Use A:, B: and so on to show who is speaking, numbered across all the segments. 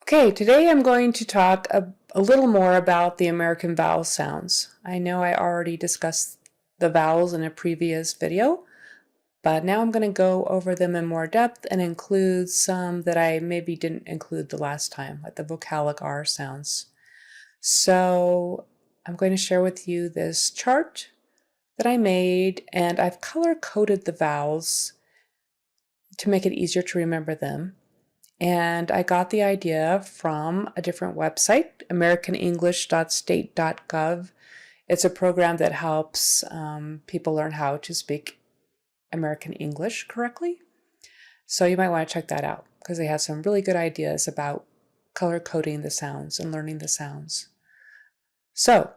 A: Okay, today I'm going to talk a little more about the American vowel sounds. I know I already discussed the vowels in a previous video, but now I'm going to go over them in more depth and include some that I maybe didn't include the last time, like the vocalic R sounds. So I'm going to share with you this chart that I made, and I've color-coded the vowels to make it easier to remember them. And I got the idea from a different website, americanenglish.state.gov. It's a program that helps people learn how to speak American English correctly. So you might want to check that out because they have some really good ideas about color coding the sounds and learning the sounds. So,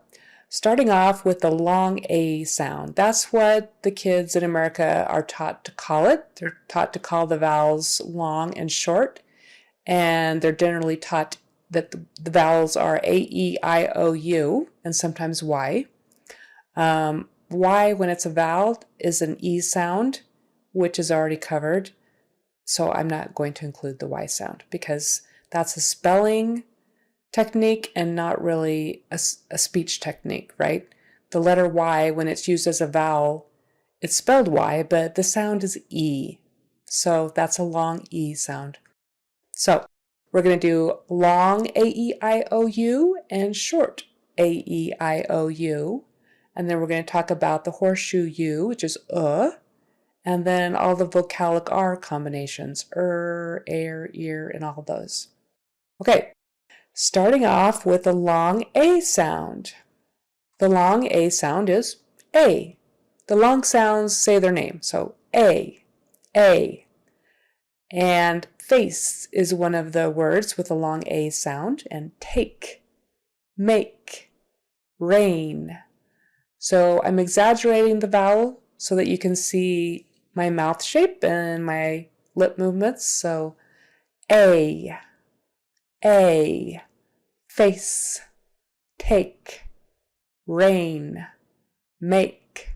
A: starting off with the long A sound. That's what the kids in America are taught to call it. They're taught to call the vowels long and short. And they're generally taught that the vowels are A, E, I, O, U, and sometimes Y. Y, when it's a vowel, is an E sound, which is already covered. So I'm not going to include the Y sound because that's a spelling technique and not really a speech technique, right? The letter Y, when it's used as a vowel, it's spelled Y, but the sound is E. So that's a long E sound. So we're going to do long A-E-I-O-U and short A-E-I-O-U. And then we're going to talk about the horseshoe U, which is and then all the vocalic R combinations, air, ear, and all those. Okay, starting off with the long A sound. The long A sound is A. The long sounds say their name, so A. And face is one of the words with a long A sound, and take, make, rain. So I'm exaggerating the vowel so that you can see my mouth shape and my lip movements. So A, face, take, rain, make.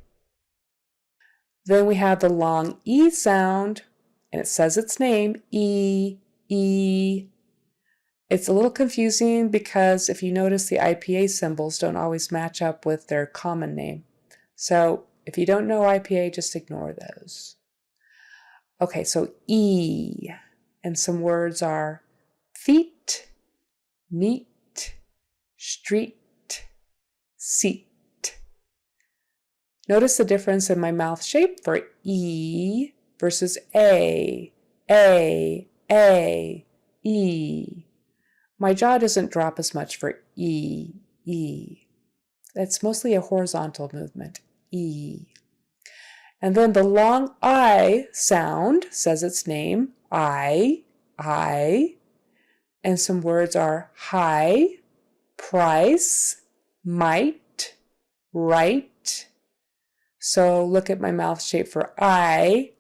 A: Then we have the long E sound, and it says its name, E. It's a little confusing because if you notice the IPA symbols don't always match up with their common name. So if you don't know IPA, just ignore those. Okay, so E, and some words are feet, meet, street, seat. Notice the difference in my mouth shape for E versus A, E. My jaw doesn't drop as much for E. That's mostly a horizontal movement, E. And then the long I sound says its name, I. And some words are high, price, might, right. So look at my mouth shape for I.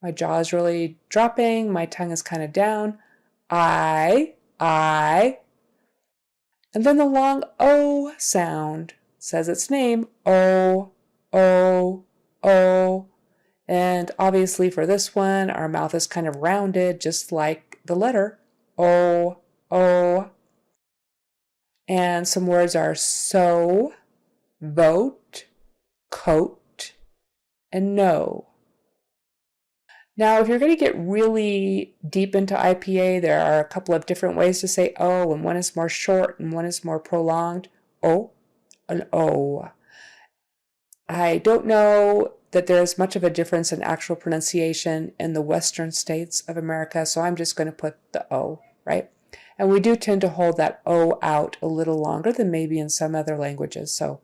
A: My jaw is really dropping. My tongue is kind of down. I. And then the long O sound says its name. O. And obviously for this one, our mouth is kind of rounded, just like the letter O. And some words are so, vote, coat, and no. Now, if you're going to get really deep into IPA, there are a couple of different ways to say O, and one is more short and one is more prolonged. O, an O. I don't know that there's much of a difference in actual pronunciation in the western states of America, so I'm just going to put the O, right? And we do tend to hold that O out a little longer than maybe in some other languages. So,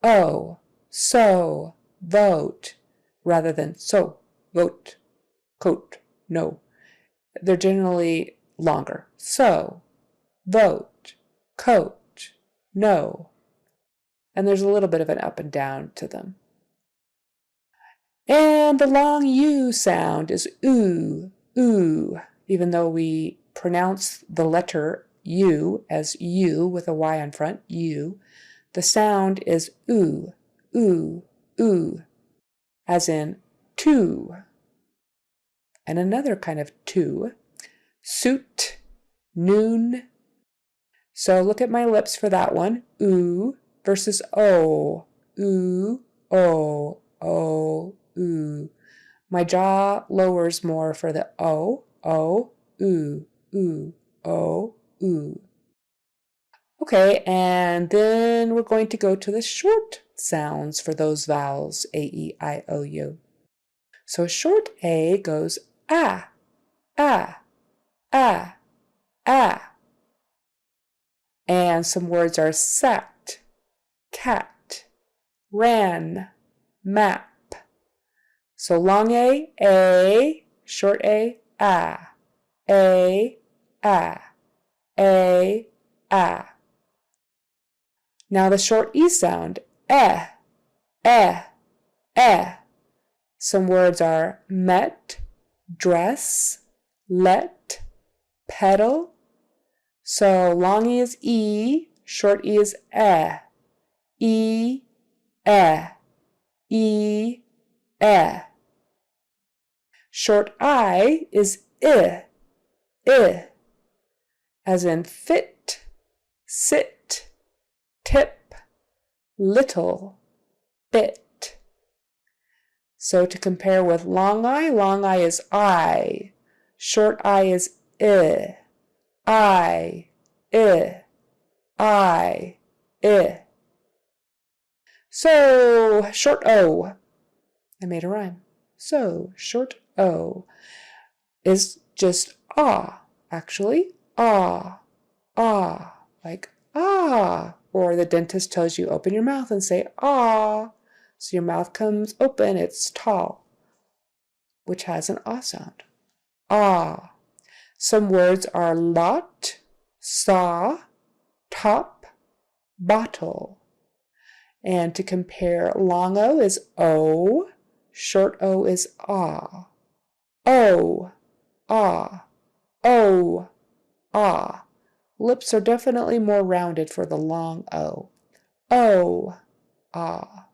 A: O, so, vote, rather than so, vote, coat, no. They're generally longer. So, vote, coat, no. And there's a little bit of an up and down to them. And the long U sound is oo, even though we pronounce the letter U as U with a Y on front, U, the sound is oo, as in two. and another kind of two. Suit, noon. So look at my lips for that one. Oo versus o. Oo, o, oo. My jaw lowers more for the o, oo, o, oo. Okay, and then we're going to go to the short sounds for those vowels, A, E, I, O, U. So short A goes ah, ah, ah, ah. And some words are sat, cat, ran, map. So long A, short A, ah, a, ah, a, ah. Now the short E sound, eh, eh, eh. Some words are met, dress, let, pedal. So long E is E, short E is eh, e, eh, e, eh. Short I is I, as in fit, sit, tip, little, bit. So to compare with long I is I, short I is I, I, I. So short O, I made a rhyme. So short O is just ah, actually, ah, like ah. Or the dentist tells you open your mouth and say ah. So your mouth comes open, it's tall, which has an ah sound. Ah. Some words are lot, saw, top, bottle. And to compare, long O is O, short O is ah. O, ah, O, ah. Lips are definitely more rounded for the long O. O, ah.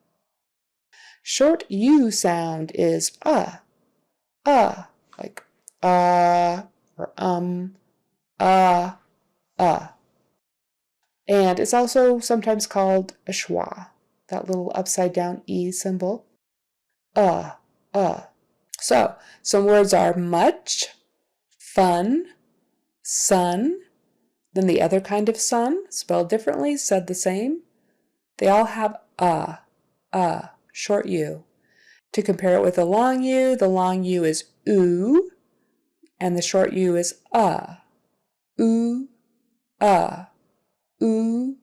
A: Short U sound is like or And it's also sometimes called a schwa, that little upside down E symbol. So, some words are much, fun, sun, then the other kind of sun, spelled differently, said the same. They all have short U. To compare it with the long U is oo, and the short U is oo, oo,